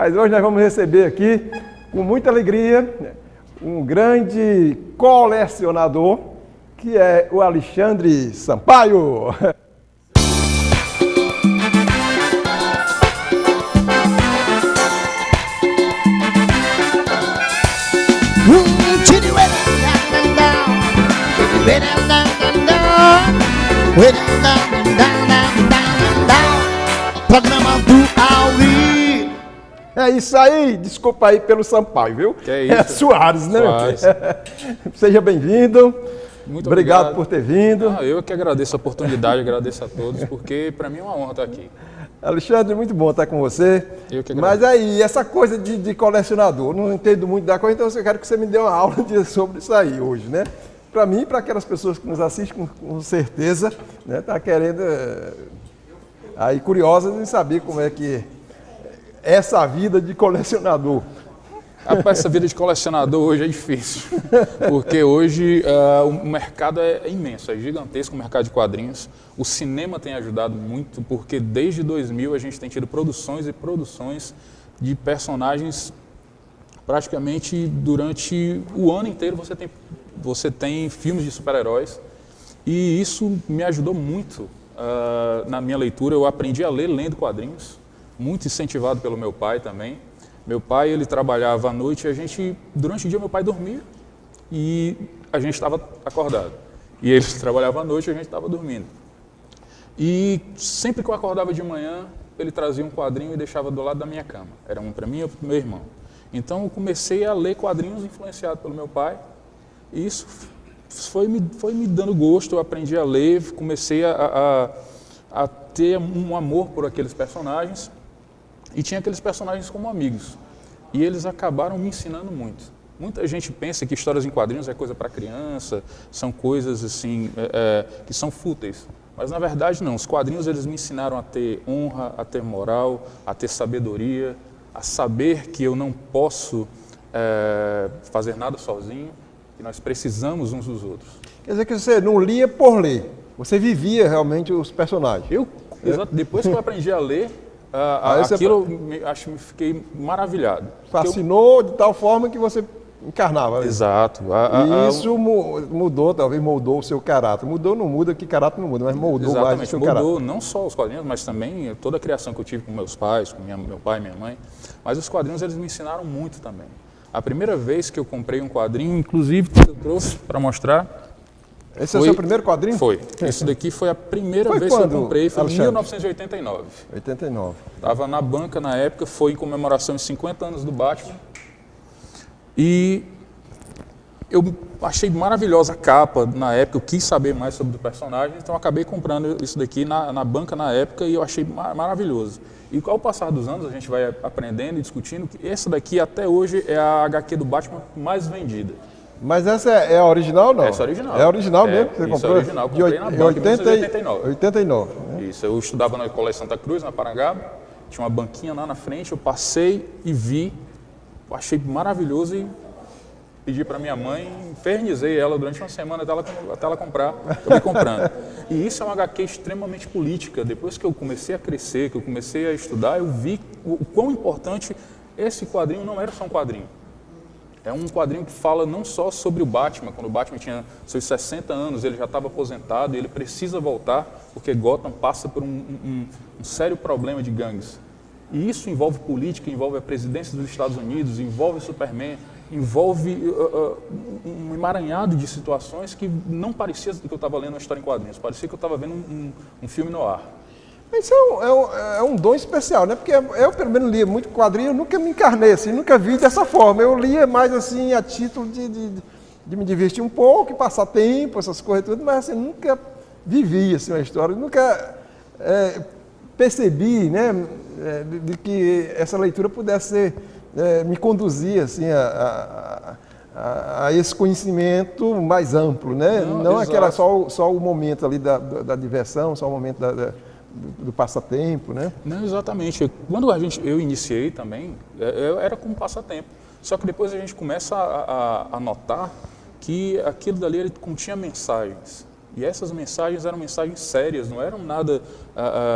Mas hoje nós vamos receber aqui, com muita alegria, um grande colecionador, que é o Alexandre Sampaio. Programa do Auri. É isso aí, desculpa aí pelo Sampaio, viu? Que é isso? É Soares, né? Soares. Seja bem-vindo. Muito obrigado por ter vindo. Eu que agradeço a oportunidade, agradeço a todos, porque para mim é uma honra estar aqui. Alexandre, muito bom estar com você. Eu que agradeço. Mas aí, essa coisa de colecionador, não entendo muito da coisa, então eu quero que você me dê uma aula sobre isso aí hoje, né? Para mim e para aquelas pessoas que nos assistem, com certeza, né, tá querendo, aí curiosas em saber como é que é essa vida de colecionador. Rapaz, essa vida de colecionador hoje é difícil, porque hoje o mercado é imenso, é gigantesco o mercado de quadrinhos. O cinema tem ajudado muito, porque desde 2000 a gente tem tido produções e produções de personagens praticamente durante o ano inteiro. Você tem filmes de super-heróis e isso me ajudou muito na minha leitura. Eu aprendi a ler lendo quadrinhos, muito incentivado pelo meu pai também. Meu pai, ele trabalhava à noite e durante o dia meu pai dormia e a gente estava acordado. E ele trabalhava à noite e a gente estava dormindo. E sempre que eu acordava de manhã, ele trazia um quadrinho e deixava do lado da minha cama. Era um para mim e outro para o meu irmão. Então eu comecei a ler quadrinhos influenciado pelo meu pai. E isso foi me dando gosto, eu aprendi a ler, comecei a ter um amor por aqueles personagens. E tinha aqueles personagens como amigos. E eles acabaram me ensinando muito. Muita gente pensa que histórias em quadrinhos é coisa para criança, são coisas assim que são fúteis. Mas na verdade não. Os quadrinhos eles me ensinaram a ter honra, a ter moral, a ter sabedoria, a saber que eu não posso fazer nada sozinho, que nós precisamos uns dos outros. Quer dizer que você não lia por ler, você vivia realmente os personagens. Depois que eu aprendi a ler, aquilo eu fiquei maravilhado. Fascinou de tal forma que você encarnava. Exato. E isso mudou, talvez moldou o seu caráter. Mudou, não muda, que caráter não muda, mas moldou mais o seu caráter. Mudou não só os quadrinhos, mas também toda a criação que eu tive com meus pais, com meu pai e minha mãe. Mas os quadrinhos eles me ensinaram muito também. A primeira vez que eu comprei um quadrinho, inclusive que eu trouxe para mostrar. Esse é o seu primeiro quadrinho? Foi. Isso daqui foi a primeira vez que eu comprei, foi em 1989. 89. Estava na banca na época, foi em comemoração de 50 anos do Batman. E eu achei maravilhosa a capa na época, eu quis saber mais sobre o personagem, então eu acabei comprando isso daqui na banca na época e eu achei maravilhoso. E ao passar dos anos a gente vai aprendendo e discutindo que essa daqui até hoje é a HQ do Batman mais vendida. Mas essa é a original ou não? Essa é a original. É a original mesmo? Você isso comprou? É original, comprei na banca em 1989. 89. Né? Isso, eu estudava na Colégio Santa Cruz, na Parangaba, tinha uma banquinha lá na frente, eu passei e vi, achei maravilhoso e pedi para minha mãe, infernizei ela durante uma semana até ela comprar, acabei comprando. E isso é uma HQ extremamente política. Depois que eu comecei a crescer, que eu comecei a estudar, eu vi o quão importante esse quadrinho não era só um quadrinho. É um quadrinho que fala não só sobre o Batman, quando o Batman tinha seus 60 anos, ele já estava aposentado e ele precisa voltar porque Gotham passa por um sério problema de gangues. E isso envolve política, envolve a presidência dos Estados Unidos, envolve o Superman, envolve um emaranhado de situações que não parecia que eu estava lendo uma história em quadrinhos, parecia que eu estava vendo um filme no ar. Isso é um dom especial, né? Porque eu, pelo menos, lia muito quadrinho, eu nunca me encarnei assim, nunca vi dessa forma. Eu lia mais assim, a título de me divertir um pouco, passar tempo, essas coisas tudo, mas assim, nunca vivi assim, uma história, nunca percebi, né, de que essa leitura pudesse me conduzir assim, a esse conhecimento mais amplo, né? Não aquela só o momento ali da diversão, só o momento do passatempo, né? Não, exatamente. Quando eu iniciei também, era como passatempo. Só que depois a gente começa a notar que aquilo dali ele continha mensagens. E essas mensagens eram mensagens sérias, não eram nada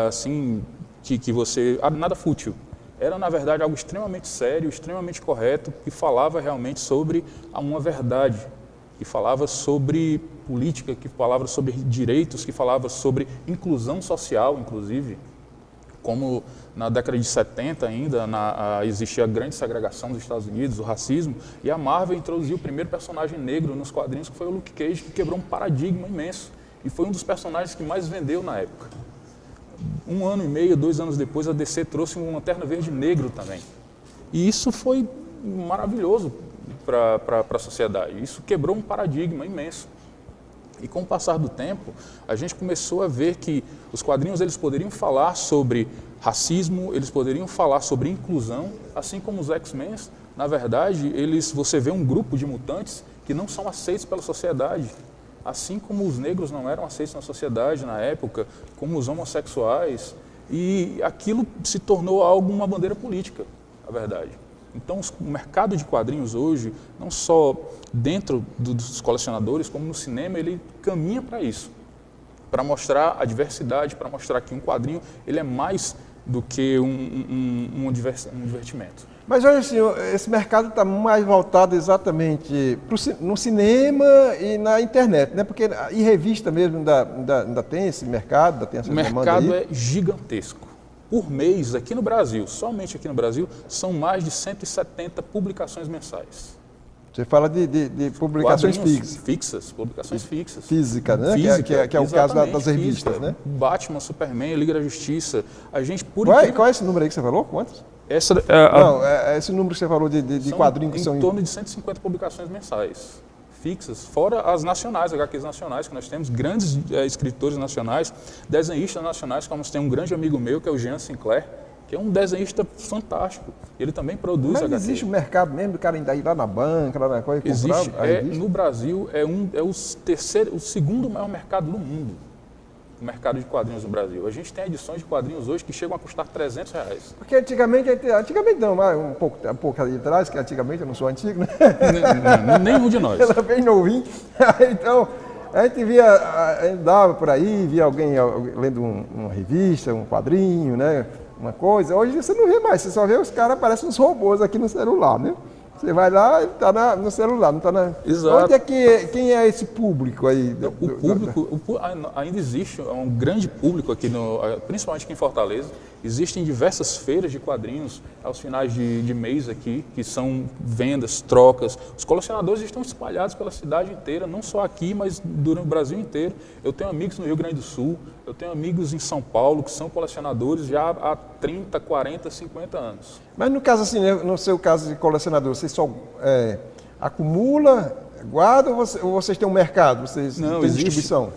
assim que você... nada fútil. Era, na verdade, algo extremamente sério, extremamente correto, que falava realmente sobre uma verdade, que falava sobre política, que falava sobre direitos, que falava sobre inclusão social, inclusive. Como na década de 70 ainda existia a grande segregação dos Estados Unidos, o racismo, e a Marvel introduziu o primeiro personagem negro nos quadrinhos, que foi o Luke Cage, que quebrou um paradigma imenso. E foi um dos personagens que mais vendeu na época. 1 ano e meio, 2 anos depois, a DC trouxe um Lanterna Verde negro também. E isso foi maravilhoso para a sociedade. Isso quebrou um paradigma imenso. E com o passar do tempo, a gente começou a ver que os quadrinhos eles poderiam falar sobre racismo, eles poderiam falar sobre inclusão, assim como os X-Men. Na verdade, você vê um grupo de mutantes que não são aceitos pela sociedade. Assim como os negros não eram aceitos na sociedade na época, como os homossexuais. E aquilo se tornou uma bandeira política, na verdade. Então, o mercado de quadrinhos hoje, não só dentro dos colecionadores, como no cinema, ele caminha para isso. Para mostrar a diversidade, para mostrar que um quadrinho ele é mais do que um divertimento. Mas olha assim, esse mercado está mais voltado exatamente no cinema e na internet, né? Porque em revista mesmo ainda tem esse mercado, ainda tem essa demanda aí. O mercado é gigantesco. Por mês, aqui no Brasil, somente aqui no Brasil, são mais de 170 publicações mensais. Você fala de publicações fixas, publicações fixas. Física, né? Física, que é o caso das revistas, física, né? Batman, Superman, Liga da Justiça. A gente, qual é esse número aí que você falou? Quantos? Esse número que você falou de quadrinhos que são... Em torno de 150 publicações mensais. Fixas, fora as nacionais, HQs nacionais, que nós temos grandes escritores nacionais, desenhistas nacionais, como tem um grande amigo meu, que é o Jean Sinclair, que é um desenhista fantástico. Ele também produz HQ. Mas existe um mercado mesmo do cara ainda ir lá na banca, lá na coisa e comprar? Existe. No Brasil, é o segundo maior mercado do mundo, o mercado de quadrinhos no Brasil. A gente tem edições de quadrinhos hoje que chegam a custar R$300. Porque antigamente não, mas um pouco ali atrás, que antigamente eu não sou antigo, né? Nenhum de nós. Eu era bem novinho. Então, a gente andava por aí, via alguém lendo uma revista, um quadrinho, né? Uma coisa. Hoje você não vê mais, você só vê os caras parecem uns robôs aqui no celular, né? Você vai lá e está no celular, não está na... Exato. Quem é esse público aí? Ainda existe um grande público aqui, principalmente aqui em Fortaleza. Existem diversas feiras de quadrinhos aos finais de mês aqui, que são vendas, trocas. Os colecionadores estão espalhados pela cidade inteira, não só aqui, mas durante o Brasil inteiro. Eu tenho amigos no Rio Grande do Sul, eu tenho amigos em São Paulo que são colecionadores já há 30, 40, 50 anos. Mas no caso assim, no seu caso de colecionador, você só acumula, guarda ou vocês têm um mercado? Vocês não, têm existe distribuição?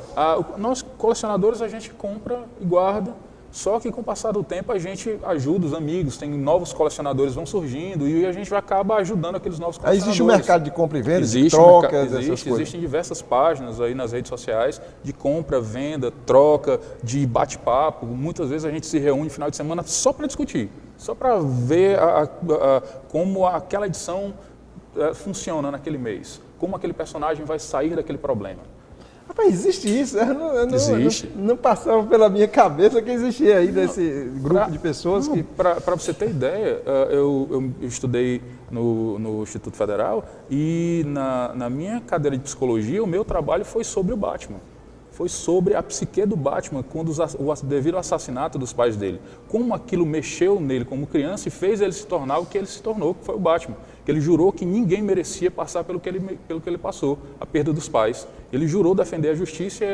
Nós colecionadores a gente compra e guarda. Só que com o passar do tempo a gente ajuda os amigos, tem novos colecionadores vão surgindo e a gente acaba ajudando aqueles novos colecionadores. Existe um mercado de compra e venda, de troca, dessas coisas? Existem diversas páginas aí nas redes sociais de compra, venda, troca, de bate-papo. Muitas vezes a gente se reúne no final de semana só para discutir, só para ver como aquela edição funciona naquele mês, como aquele personagem vai sair daquele problema. Rapaz, existe isso? Existe. Não passava pela minha cabeça que existia aí desse grupo de pessoas que... Para você ter ideia, eu estudei no Instituto Federal e na minha cadeira de psicologia, o meu trabalho foi sobre o Batman. Foi sobre a psique do Batman devido ao assassinato dos pais dele. Como aquilo mexeu nele como criança e fez ele se tornar o que ele se tornou, que foi o Batman. Que ele jurou que ninguém merecia passar pelo que ele passou, a perda dos pais. Ele jurou defender a justiça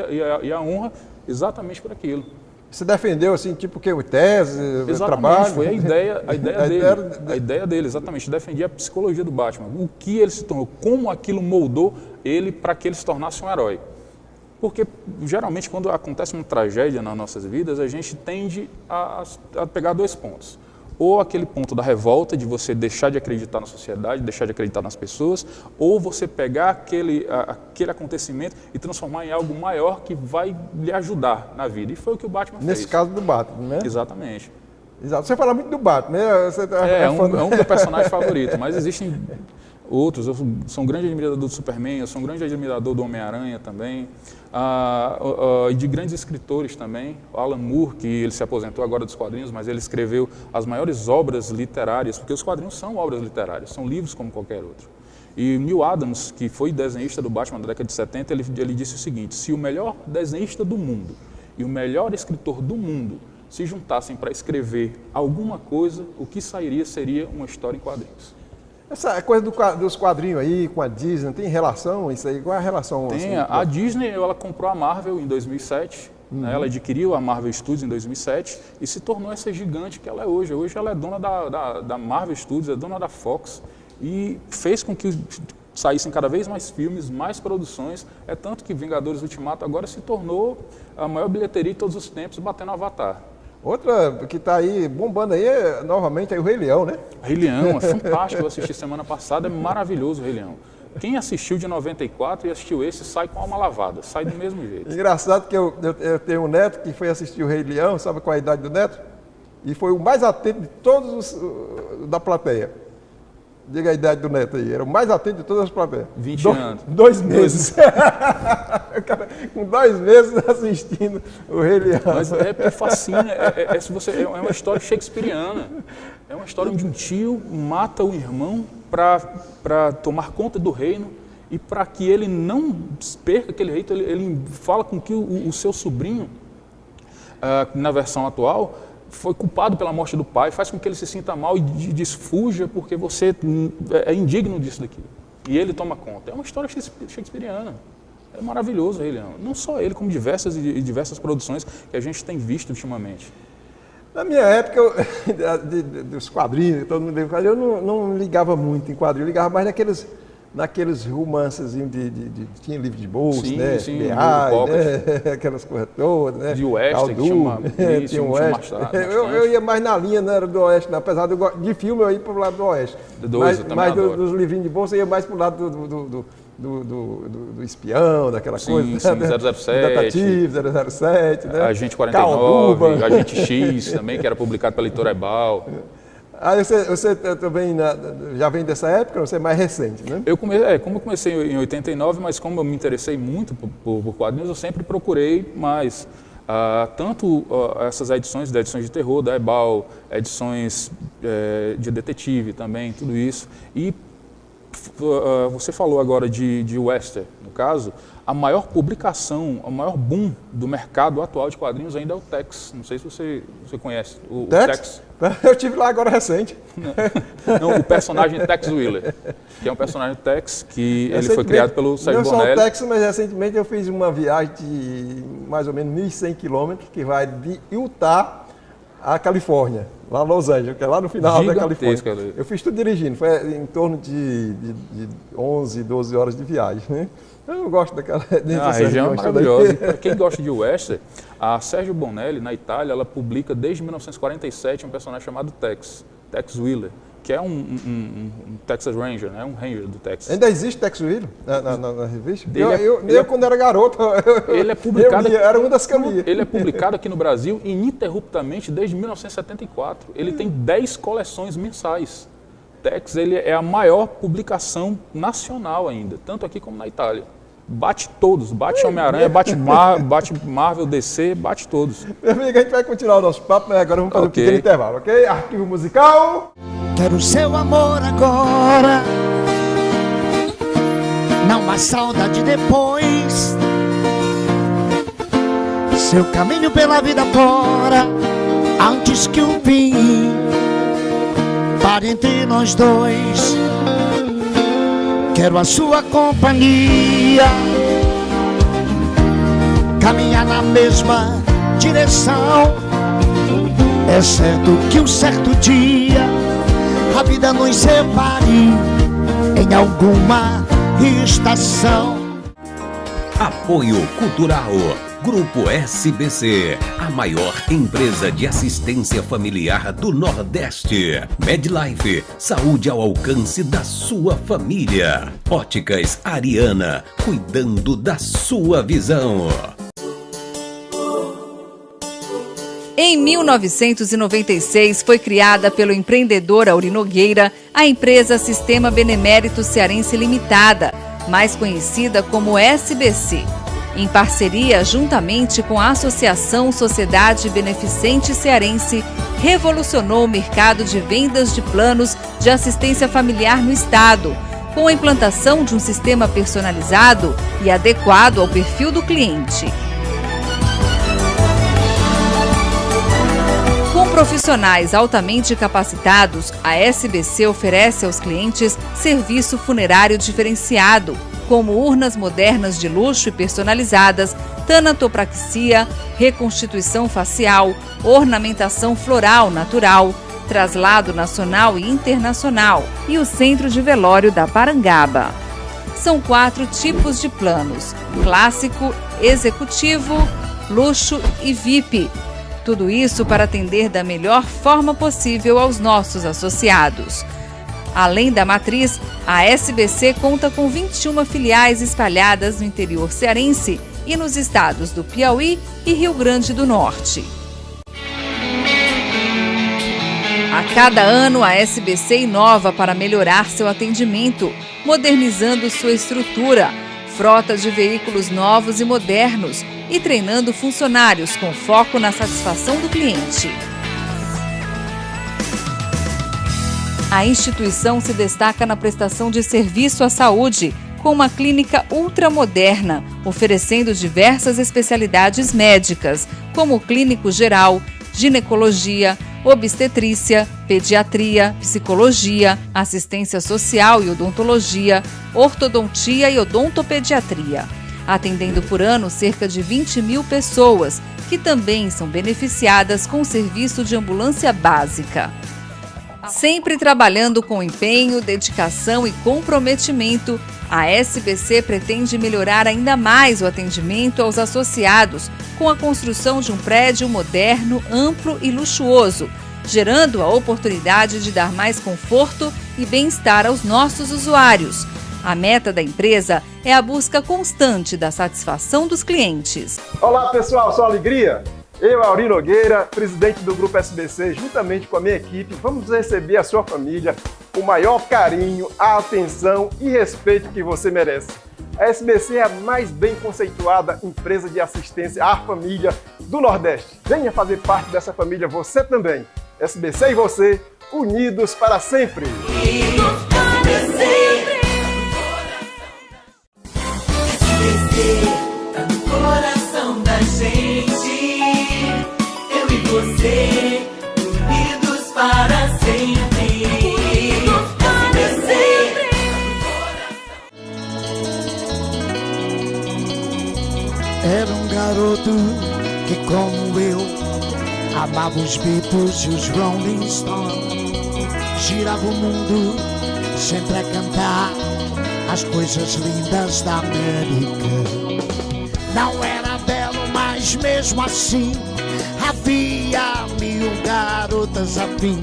e a honra exatamente por aquilo. Você defendeu assim, tipo que o tese, o trabalho? Foi a ideia dele. A ideia dele, exatamente. Defendia a psicologia do Batman. O que ele se tornou, como aquilo moldou ele para que ele se tornasse um herói. Porque, geralmente, quando acontece uma tragédia nas nossas vidas, a gente tende a pegar 2 pontos. Ou aquele ponto da revolta, de você deixar de acreditar na sociedade, deixar de acreditar nas pessoas, ou você pegar aquele acontecimento e transformar em algo maior que vai lhe ajudar na vida. E foi o que o Batman fez. Nesse caso do Batman, né? Exatamente. Exato. Você fala muito do Batman, né? Você é um dos personagens favoritos, mas existem outros. Eu sou um grande admirador do Superman, eu sou um grande admirador do Homem-Aranha também, e de grandes escritores também. O Alan Moore, que ele se aposentou agora dos quadrinhos, mas ele escreveu as maiores obras literárias, porque os quadrinhos são obras literárias, são livros como qualquer outro. E Neil Adams, que foi desenhista do Batman da década de 70, ele disse o seguinte: se o melhor desenhista do mundo e o melhor escritor do mundo se juntassem para escrever alguma coisa, o que sairia seria uma história em quadrinhos. Essa coisa dos quadrinhos aí com a Disney, tem relação isso aí? Qual é a relação? Tem. Assim, a Disney, ela comprou a Marvel em 2007, né? Ela adquiriu a Marvel Studios em 2007 e se tornou essa gigante que ela é hoje. Hoje ela é dona da Marvel Studios, é dona da Fox e fez com que saíssem cada vez mais filmes, mais produções. É tanto que Vingadores Ultimato agora se tornou a maior bilheteria de todos os tempos, batendo Avatar. Outra que está aí bombando aí, novamente, é o Rei Leão, né? O Rei Leão é fantástico, eu assisti semana passada, é maravilhoso o Rei Leão. Quem assistiu de 94 e assistiu esse, sai com a alma lavada, sai do mesmo jeito. Engraçado que eu tenho um neto que foi assistir o Rei Leão, sabe qual é a idade do neto? E foi o mais atento de todos da plateia. Diga a idade do neto aí, era o mais atento de todas as plateias. 20 anos. 2 meses. O cara, com 2 meses assistindo o Rei Leão. Mas fascina, é uma história shakespeariana. É uma história onde um tio mata o irmão para tomar conta do reino e para que ele não perca aquele reino, ele fala com que o seu sobrinho, na versão atual, foi culpado pela morte do pai, faz com que ele se sinta mal e diz, fuja porque você é indigno disso daqui. E ele toma conta. É uma história shakespeariana. É maravilhoso o Rei Leão. Não só ele, como diversas produções que a gente tem visto ultimamente. Na minha época, dos quadrinhos, todo mundo eu não ligava muito em quadrinhos, eu ligava mais naqueles romances tinha livro de bolsa, sim, né? Sim, né? Aquelas coisas todas, né? De Oeste, que chama tinha um Oeste. Eu ia mais na linha, não era do Oeste, não. Apesar de filme, eu ia para o lado do Oeste. Mas dos livrinhos de bolsa, eu ia mais para o lado do espião, daquela coisa. Sim, 007. Detetive, 007, né? Agente 49, Agente X também, que era publicado pela Editora Ebal. Aí você também já vem dessa época, ou você é mais recente, né? Como eu comecei em 89, mas como eu me interessei muito por quadrinhos, eu sempre procurei mais. Tanto essas edições de terror da Ebal, edições de detetive também, tudo isso. E você falou agora de western, no caso, a maior publicação, o maior boom do mercado atual de quadrinhos ainda é o Tex. Não sei se você conhece o Tex. Eu estive lá agora recente. Não, o personagem Tex Willer, que é um personagem Tex que ele foi criado pelo Sérgio Bonelli. Não só o Tex, mas recentemente eu fiz uma viagem de mais ou menos 1.100 quilômetros, que vai de Utah à Califórnia, lá em Los Angeles, que é lá no final da Califórnia. Eu fiz tudo dirigindo, foi em torno de 11, 12 horas de viagem, né? Eu gosto daquela... A região é maravilhosa. Para quem gosta de western, a Sérgio Bonelli, na Itália, ela publica desde 1947 um personagem chamado Tex Willer, que é um Texas Ranger, né? Um Ranger do Texas. Ainda existe Tex Willer na revista? Eu quando era garoto, ele é publicado, era uma das caminhas. Ele é publicado aqui no Brasil ininterruptamente desde 1974. Ele tem 10 coleções mensais. Tex, ele é a maior publicação nacional ainda, tanto aqui como na Itália. Bate todos, bate Homem-Aranha, bate Marvel, DC, bate todos. Meu amigo, a gente vai continuar o nosso papo, mas agora vamos fazer um pequeno intervalo, ok? Arquivo musical. Quero seu amor agora, não há saudade depois. Seu caminho pela vida fora, antes que o fim pare entre nós dois. Quero a sua companhia, caminhar na mesma direção. É certo que um certo dia a vida nos separe em alguma estação. Apoio Cultural. Grupo SBC, a maior empresa de assistência familiar do Nordeste. MedLife, saúde ao alcance da sua família. Óticas Ariana, cuidando da sua visão. Em 1996, foi criada pelo empreendedor Auri Nogueira a empresa Sistema Benemérito Cearense Limitada, mais conhecida como SBC. Em parceria juntamente com a Associação Sociedade Beneficente Cearense, revolucionou o mercado de vendas de planos de assistência familiar no estado, com a implantação de um sistema personalizado e adequado ao perfil do cliente. Com profissionais altamente capacitados, a SBC oferece aos clientes serviço funerário diferenciado, como urnas modernas de luxo e personalizadas, tanatopraxia, reconstituição facial, ornamentação floral natural, traslado nacional e internacional e o Centro de Velório da Parangaba. São 4 tipos de planos: clássico, executivo, luxo e VIP. Tudo isso para atender da melhor forma possível aos nossos associados. Além da matriz, a SBC conta com 21 filiais espalhadas no interior cearense e nos estados do Piauí e Rio Grande do Norte. A cada ano, a SBC inova para melhorar seu atendimento, modernizando sua estrutura, frota de veículos novos e modernos e treinando funcionários com foco na satisfação do cliente. A instituição se destaca na prestação de serviço à saúde, com uma clínica ultramoderna, oferecendo diversas especialidades médicas, como clínico geral, ginecologia, obstetrícia, pediatria, psicologia, assistência social e odontologia, ortodontia e odontopediatria, atendendo por ano cerca de 20 mil pessoas, que também são beneficiadas com o serviço de ambulância básica. Sempre trabalhando com empenho, dedicação e comprometimento, a SBC pretende melhorar ainda mais o atendimento aos associados com a construção de um prédio moderno, amplo e luxuoso, gerando a oportunidade de dar mais conforto e bem-estar aos nossos usuários. A meta da empresa é a busca constante da satisfação dos clientes. Olá pessoal, sou Alegria. Eu, Auri Nogueira, presidente do Grupo SBC, juntamente com a minha equipe, vamos receber a sua família com o maior carinho, atenção e respeito que você merece. A SBC é a mais bem conceituada empresa de assistência à família do Nordeste. Venha fazer parte dessa família você também. SBC e você, unidos para sempre. SBC tá no coração da gente. Eu e você, unidos para sempre. SBC. Era um garoto que, como eu, amava os Beatles e os Rolling Stones. Girava o mundo sempre a cantar as coisas lindas da América. Não era belo, mas mesmo assim havia 1000 garotas afim.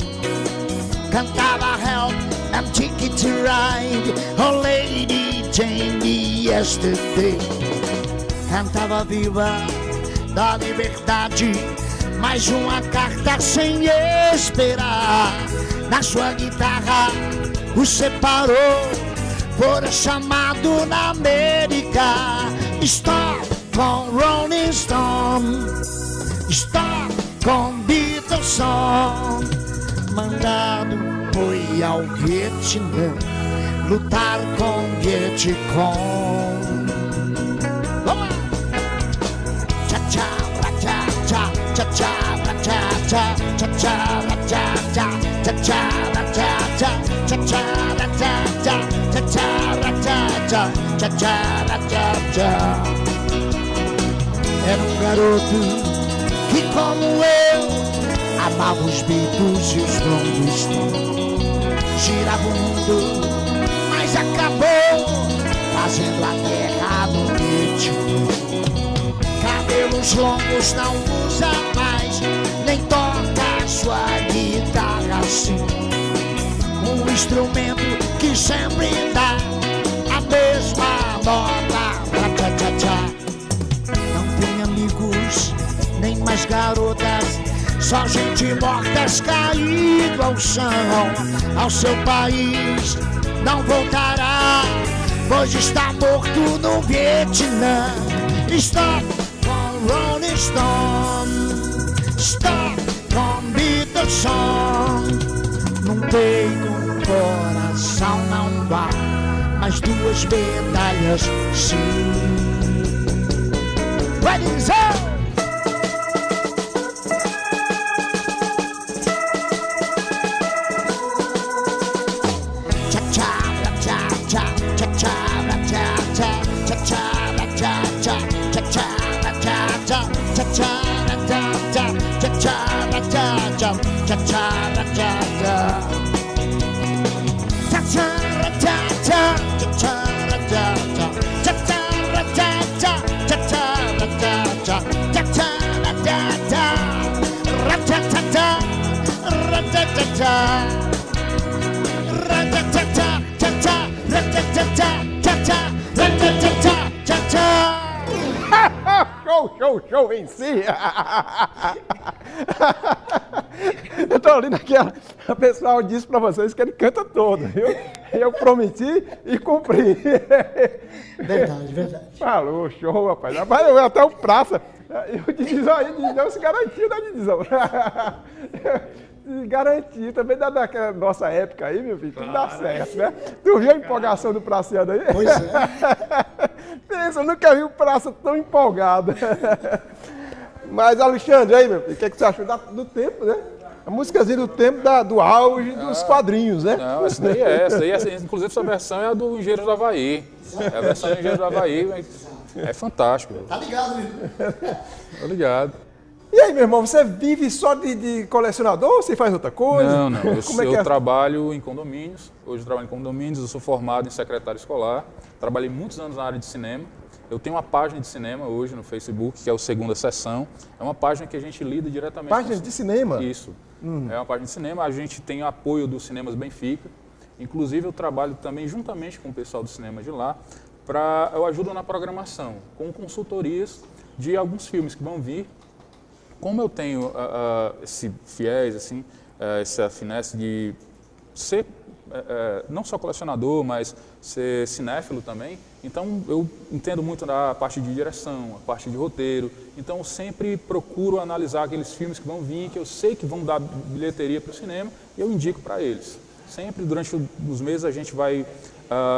Cantava Help, I'm Ticket to Ride, Oh Lady Jane Yesterday. Cantava Viva da Liberdade, mais uma carta sem esperar. Na sua guitarra o separou, fora chamado na América. Stop com Rolling Stone, stop com Beatles Song. Mandado foi ao Vietnã lutar com Vietcong. Vamos lá! Cha-cha, cha-cha, cha-cha, cha-cha, cha-cha, cha-cha, cha-cha, cha-cha. Era um garoto que, como eu, amava os Beatles e os Rolling Stones. Girava o mundo, mas acabou fazendo a guerra no Vietnã. Cabelos longos não usa mais, nem toca sua guitarra assim. Um instrumento que sempre dá a mesma nota. Não tem amigos, nem mais garotas, Só gente mortas caído ao chão. Ao seu país não voltará, pois está morto no Vietnã. Stop com Rolling Stone, stop com Beatles Song. Num peito, no coração não dá, mas duas medalhas sim. Ready, go! Show em si. Eu tô ali naquela. O pessoal disse pra vocês que ele canta todo, viu? Eu prometi e cumpri. Verdade. Falou, show, rapaz. Rapaz, até o praça. Eu Didizão aí, Didizão se garantiu, né, Didizão? Garantir também daquela nossa época aí, meu filho, tudo dá certo, né? Tu viu a empolgação do praceano aí? Pois é. Pensa, eu nunca vi o praça tão empolgado. Mas, Alexandre, aí, meu filho, o que você achou do tempo, né? A músicazinha do tempo do auge dos quadrinhos, né? Não, essa daí é. Inclusive, essa versão é a do Engenheiro do Havaí. É a versão do Engenheiro do Havaí, mas é fantástico. Tá ligado, né? Tô ligado. E aí, meu irmão, você vive só de colecionador ou você faz outra coisa? Não. Eu trabalho em condomínios. Hoje eu trabalho em condomínios, eu sou formado em secretário escolar. Trabalhei muitos anos na área de cinema. Eu tenho uma página de cinema hoje no Facebook, que é o Segunda Sessão. É uma página que a gente lida diretamente... Página de cinema? Isso. É uma página de cinema. A gente tem o apoio dos Cinemas Benfica. Inclusive, eu trabalho também juntamente com o pessoal do cinema de lá. Eu ajudo na programação, com consultorias de alguns filmes que vão vir. Como eu tenho esse fiéis, assim, essa finesse de ser não só colecionador, mas ser cinéfilo também, então eu entendo muito da parte de direção, a parte de roteiro, então eu sempre procuro analisar aqueles filmes que vão vir, que eu sei que vão dar bilheteria para o cinema, e eu indico para eles. Sempre durante os meses a gente vai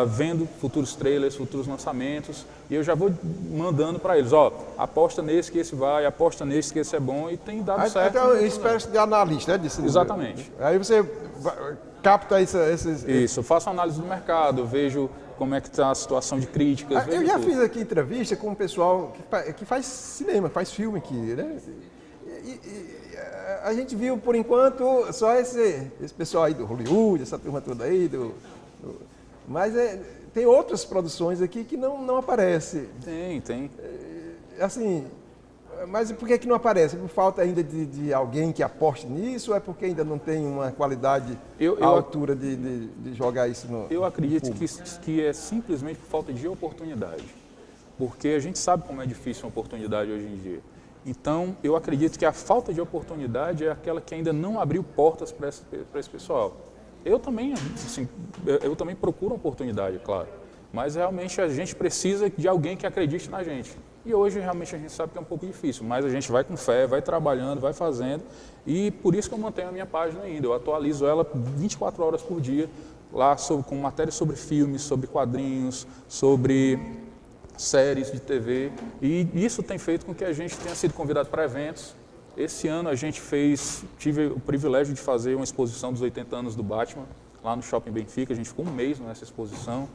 vendo futuros trailers, futuros lançamentos, e eu já vou mandando para eles, aposta nesse que esse vai, aposta nesse que esse é bom, e tem dado certo. Então, uma espécie de analista, né? De cinema. Exatamente. Aí você capta esses... Isso, eu faço análise do mercado, eu vejo como é que está a situação de críticas. Eu já fiz aqui entrevista com um pessoal que faz cinema, faz filme aqui, né? A gente viu, por enquanto, só esse pessoal aí do Hollywood, essa turma toda aí, mas tem outras produções aqui que não aparecem. Tem. Assim, mas por que não aparece? Por falta ainda de alguém que aposte nisso ou é porque ainda não tem uma qualidade à altura de jogar isso no Eu acredito público? que é simplesmente por falta de oportunidade. Porque a gente sabe como é difícil uma oportunidade hoje em dia. Então, eu acredito que a falta de oportunidade é aquela que ainda não abriu portas para esse pessoal. Eu também procuro oportunidade, claro. Mas realmente a gente precisa de alguém que acredite na gente. E hoje realmente a gente sabe que é um pouco difícil, mas a gente vai com fé, vai trabalhando, vai fazendo. E por isso que eu mantenho a minha página ainda. Eu atualizo ela 24 horas por dia, lá com matérias sobre filmes, sobre quadrinhos, sobre séries de TV. E isso tem feito com que a gente tenha sido convidado para eventos. Esse ano a gente tive o privilégio de fazer uma exposição dos 80 anos do Batman, lá no Shopping Benfica. A gente ficou um mês nessa exposição.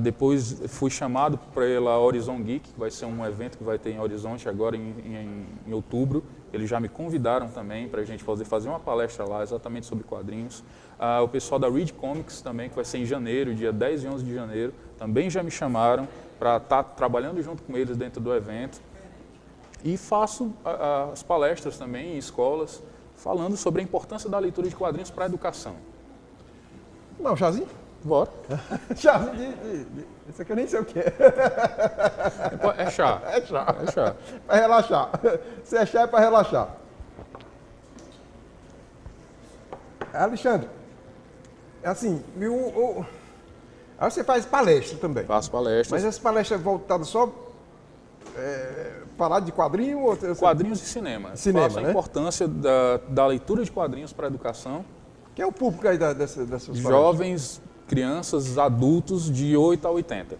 Depois fui chamado pela Horizon Geek, que vai ser um evento que vai ter em Horizonte agora em outubro. Eles já me convidaram também para a gente fazer uma palestra lá exatamente sobre quadrinhos. O pessoal da Reed Comics também, que vai ser em janeiro, dia 10 e 11 de janeiro, também já me chamaram para estar trabalhando junto com eles dentro do evento. E faço as palestras também em escolas, falando sobre a importância da leitura de quadrinhos para a educação. Não, um chazinho? Bora. Chazinho isso aqui eu nem sei o que é. É chá. É chá. É chá. Para relaxar. Se é chá é para relaxar. Alexandre, assim, aí você faz palestra também. Faço palestras. Mas essa palestra é voltada só falar de quadrinho? Ou... Quadrinhos e cinema. Cinema, Faço a né? importância da leitura de quadrinhos para a educação. Que é o público aí dessas palestras? Jovens, crianças, adultos de 8 a 80.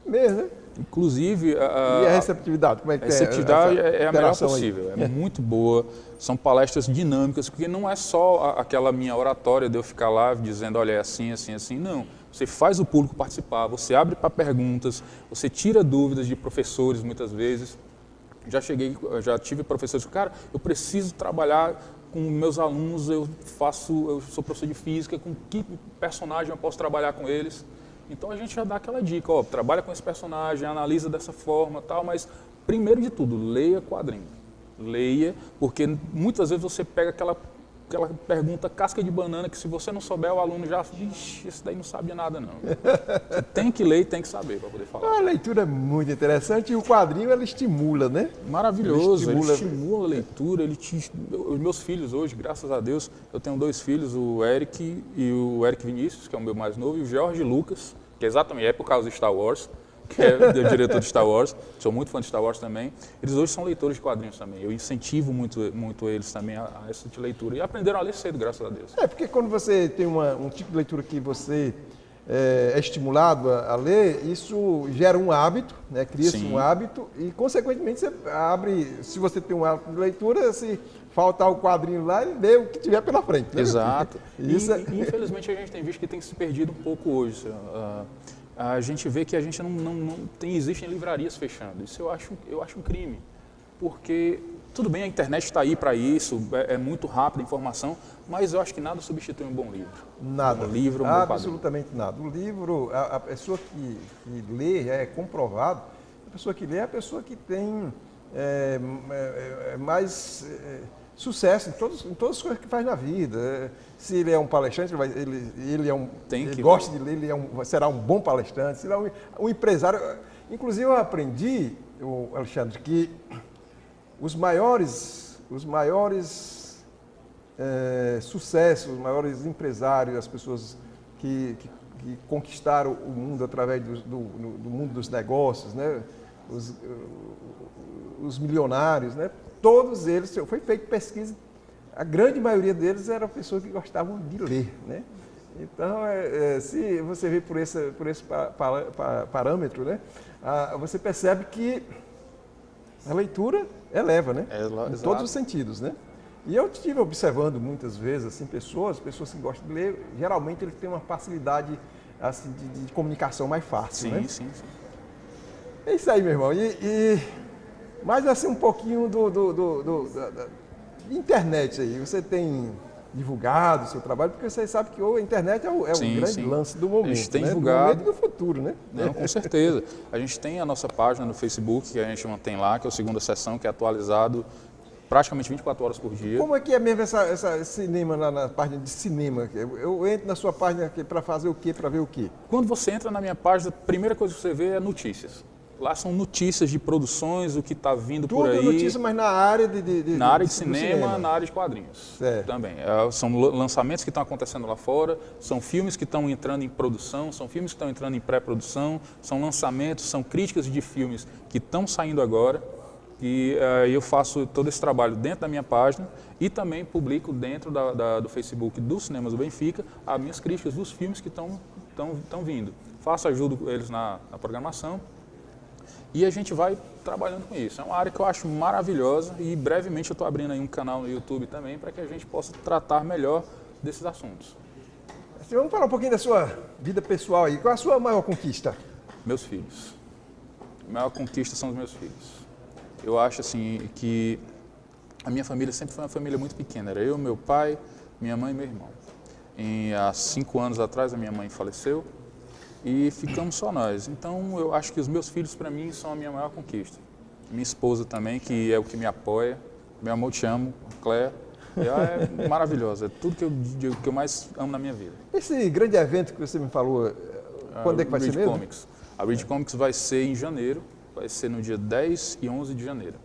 Mesmo, né? Inclusive... E a receptividade? Como é que A receptividade é a melhor interação aí? possível, é muito boa. São palestras dinâmicas, porque não é só aquela minha oratória de eu ficar lá dizendo, olha, é assim, assim, assim. Não. Você faz o público participar, você abre para perguntas, você tira dúvidas de professores muitas vezes. Já tive professores que, cara, eu preciso trabalhar com meus alunos, eu sou professor de física, com que personagem eu posso trabalhar com eles? Então a gente já dá aquela dica, ó, trabalha com esse personagem, analisa dessa forma, tal, mas primeiro de tudo, leia quadrinho. Leia, porque muitas vezes você pega aquela pergunta casca de banana que se você não souber, o aluno já, ixi, esse daí não sabe de nada não. Você tem que ler e tem que saber para poder falar. A leitura é muito interessante e o quadrinho ele estimula, né? Maravilhoso, ele estimula a leitura, os meus filhos hoje, graças a Deus, eu tenho 2 filhos, o Eric e o Eric Vinícius, que é o meu mais novo, e o Jorge Lucas, que exatamente é por causa de Star Wars, que é o diretor de Star Wars, sou muito fã de Star Wars também. Eles hoje são leitores de quadrinhos também, eu incentivo muito eles também a essa tipo de leitura. E aprenderam a ler cedo, graças a Deus. É, porque quando você tem um tipo de leitura que você é estimulado a ler, isso gera um hábito, né? Cria-se Sim. um hábito e, consequentemente, você abre, se você tem um hábito de leitura, se faltar o quadrinho lá, ele lê o que tiver pela frente. Né? Exato. Isso E infelizmente a gente tem visto que tem se perdido um pouco hoje. A gente vê que a gente existem livrarias fechando. Isso eu acho um crime, porque tudo bem, a internet está aí para isso, é muito rápida a informação, mas eu acho que nada substitui um bom livro. Nada. Um livro, um bom quadrinho. Absolutamente nada. O livro, a pessoa que lê, é comprovado, a pessoa que lê é a pessoa que tem mais sucesso em todas as coisas que faz na vida. Se ele é um palestrante, ele gosta de ler, será um bom palestrante. Se ele é um empresário. Inclusive, eu aprendi, Alexandre, que os maiores sucessos, os maiores empresários, as pessoas que conquistaram o mundo através do mundo dos negócios, né? Os milionários, né? Todos eles, foi feita pesquisa, a grande maioria deles eram pessoas que gostavam de ler, né? Então, se você vê por esse parâmetro, né? Você percebe que a leitura eleva, né? Em todos os sentidos, né? E eu estive observando muitas vezes assim, pessoas que gostam de ler, geralmente eles têm uma facilidade assim, de comunicação mais fácil, né? Sim. É isso aí, meu irmão. Mas assim, um pouquinho da internet aí. Você tem divulgado o seu trabalho, porque você sabe que a internet é o grande lance do momento. A gente tem né? divulgado. Do momento e do futuro, né? Não, com certeza. A gente tem a nossa página no Facebook, que a gente mantém lá, que é o Segunda Sessão, que é atualizado praticamente 24 horas por dia. Como é que é mesmo esse cinema lá na página de cinema? Eu entro na sua página para fazer o quê? Para ver o quê? Quando você entra na minha página, a primeira coisa que você vê é notícias. Lá são notícias de produções, o que está vindo por aí. Tudo notícia, mas na área na área de cinema, na área de quadrinhos. Certo. Também. São lançamentos que estão acontecendo lá fora, são filmes que estão entrando em produção, são filmes que estão entrando em pré-produção, são lançamentos, são críticas de filmes que estão saindo agora. E eu faço todo esse trabalho dentro da minha página e também publico dentro do Facebook dos Cinemas do Benfica as minhas críticas dos filmes que estão vindo. Ajudo eles na programação. E a gente vai trabalhando com isso. É uma área que eu acho maravilhosa e brevemente eu estou abrindo aí um canal no YouTube também para que a gente possa tratar melhor desses assuntos. Vamos falar um pouquinho da sua vida pessoal aí. Qual é a sua maior conquista? Meus filhos. A maior conquista são os meus filhos. Eu acho assim que a minha família sempre foi uma família muito pequena. Era eu, meu pai, minha mãe e meu irmão. Há 5 anos atrás a minha mãe faleceu e ficamos só nós. Então eu acho que os meus filhos para mim são a minha maior conquista. Minha esposa também, que é o que me apoia. Meu amor, te amo, Claire. Ela é maravilhosa, é tudo que eu mais amo na minha vida. Esse grande evento que você me falou, quando é que vai ser mesmo? Comics. A Read Comics vai ser em janeiro, vai ser no dia 10 e 11 de janeiro.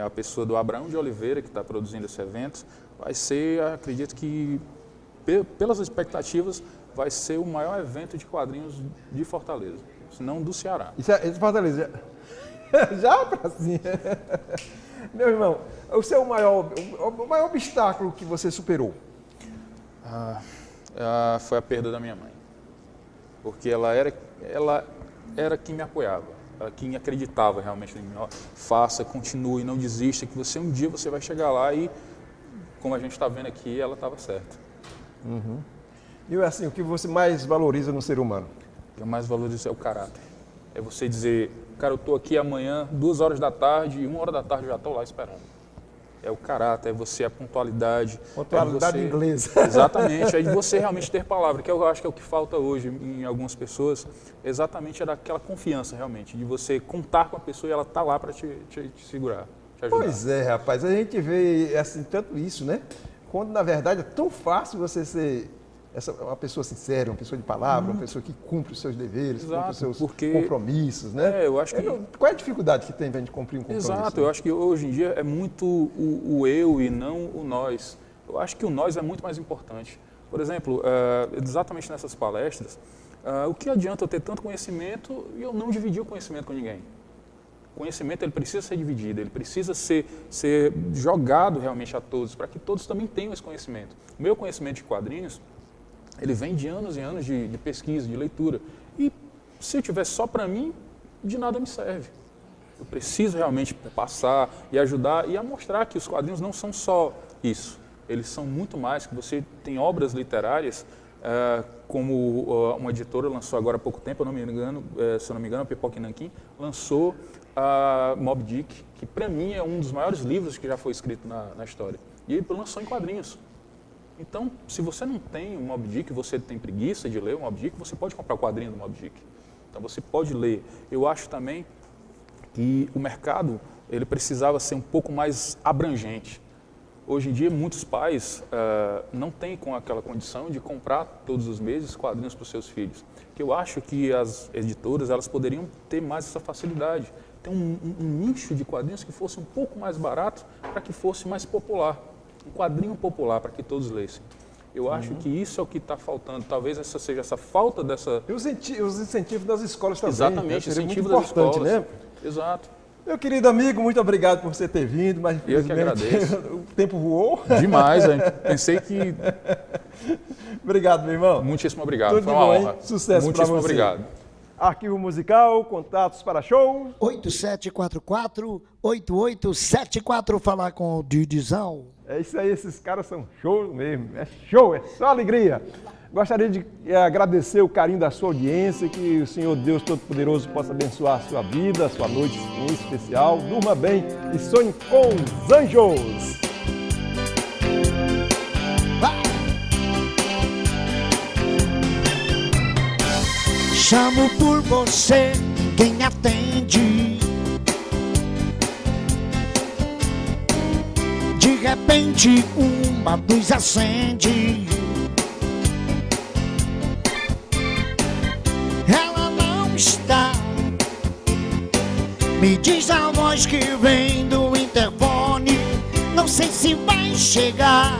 A pessoa do Abraão de Oliveira, que está produzindo esse evento, vai ser, acredito que, pelas expectativas, vai ser o maior evento de quadrinhos de Fortaleza, se não do Ceará. Isso é Fortaleza. Já, Pracinha? Meu irmão, o seu maior obstáculo que você superou? Foi a perda da minha mãe. Porque ela era quem me apoiava, quem acreditava realmente em mim. Faça, continue, não desista, que um dia você vai chegar lá e, como a gente está vendo aqui, ela estava certa. Uhum. E assim, o que você mais valoriza no ser humano? O que eu mais valorizo é o caráter. É você dizer, cara, eu estou aqui amanhã, 2 horas da tarde, e 1 hora da tarde eu já estou lá esperando. É o caráter, é você a pontualidade. Pontualidade inglesa. Exatamente, é de você realmente ter palavra, que eu acho que é o que falta hoje em algumas pessoas, exatamente é daquela confiança realmente, de você contar com a pessoa e ela tá lá para te segurar, te ajudar. Pois é, rapaz, a gente vê assim, tanto isso, né? Quando na verdade é tão fácil você ser uma pessoa sincera, uma pessoa de palavra, uma pessoa que cumpre os seus deveres, cumpre os seus compromissos, né? Eu acho que... Qual é a dificuldade que tem para a gente cumprir um compromisso? Exato, eu acho que hoje em dia é muito o eu e não o nós. Eu acho que o nós é muito mais importante. Por exemplo, exatamente nessas palestras, o que adianta eu ter tanto conhecimento e eu não dividir o conhecimento com ninguém? O conhecimento ele precisa ser dividido, ele precisa ser jogado realmente a todos, para que todos também tenham esse conhecimento. O meu conhecimento de quadrinhos, ele vem de anos e anos de pesquisa, de leitura. E se eu tiver só para mim, de nada me serve. Eu preciso realmente passar e ajudar e a mostrar que os quadrinhos não são só isso. Eles são muito mais, que você tem obras literárias, como uma editora lançou agora há pouco tempo, se eu não me engano, a Pipoca e Nanquim, lançou Moby Dick, que para mim é um dos maiores livros que já foi escrito na história. E ele lançou em quadrinhos. Então, se você não tem o Moby Dick, você tem preguiça de ler o Moby Dick, você pode comprar o quadrinho do Moby Dick. Então, você pode ler. Eu acho também que o mercado ele precisava ser um pouco mais abrangente. Hoje em dia, muitos pais não têm com aquela condição de comprar todos os meses quadrinhos para os seus filhos. Que eu acho que as editoras elas poderiam ter mais essa facilidade. Ter um nicho de quadrinhos que fosse um pouco mais barato para que fosse mais popular. Um quadrinho popular para que todos lessem. Eu acho que isso é o que está faltando. Talvez essa seja essa falta dessa... E os incentivos das escolas também. Exatamente, né? incentivo das escolas. Né? Exato. Meu querido amigo, muito obrigado por você ter vindo, mas eu que agradeço. O tempo voou. Demais, hein? Pensei que... Obrigado, meu irmão. Muitíssimo obrigado, tudo foi uma honra. Hein? Sucesso para você. Muitíssimo obrigado. Arquivo musical, contatos para show. 8744-8874, falar com o Didizão. É isso aí, esses caras são show mesmo. É show, é só alegria. Gostaria de agradecer o carinho da sua audiência, que o Senhor Deus Todo-Poderoso possa abençoar a sua vida, a sua noite em especial. Durma bem e sonhe com os anjos. Chamo por você quem atende. De repente uma luz acende. Ela não está. Me diz a voz que vem do interfone. Não sei se vai chegar.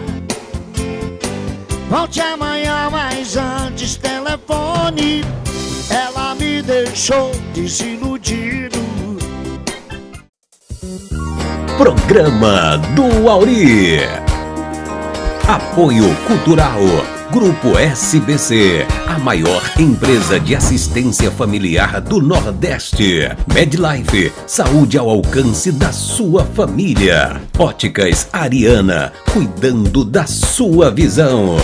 Volte amanhã, mas antes telefone. Ela me deixou desiludido. Programa do Auri. Apoio Cultural. Grupo SBC, a maior empresa de assistência familiar do Nordeste. Medlife, saúde ao alcance da sua família. Óticas Ariana, cuidando da sua visão.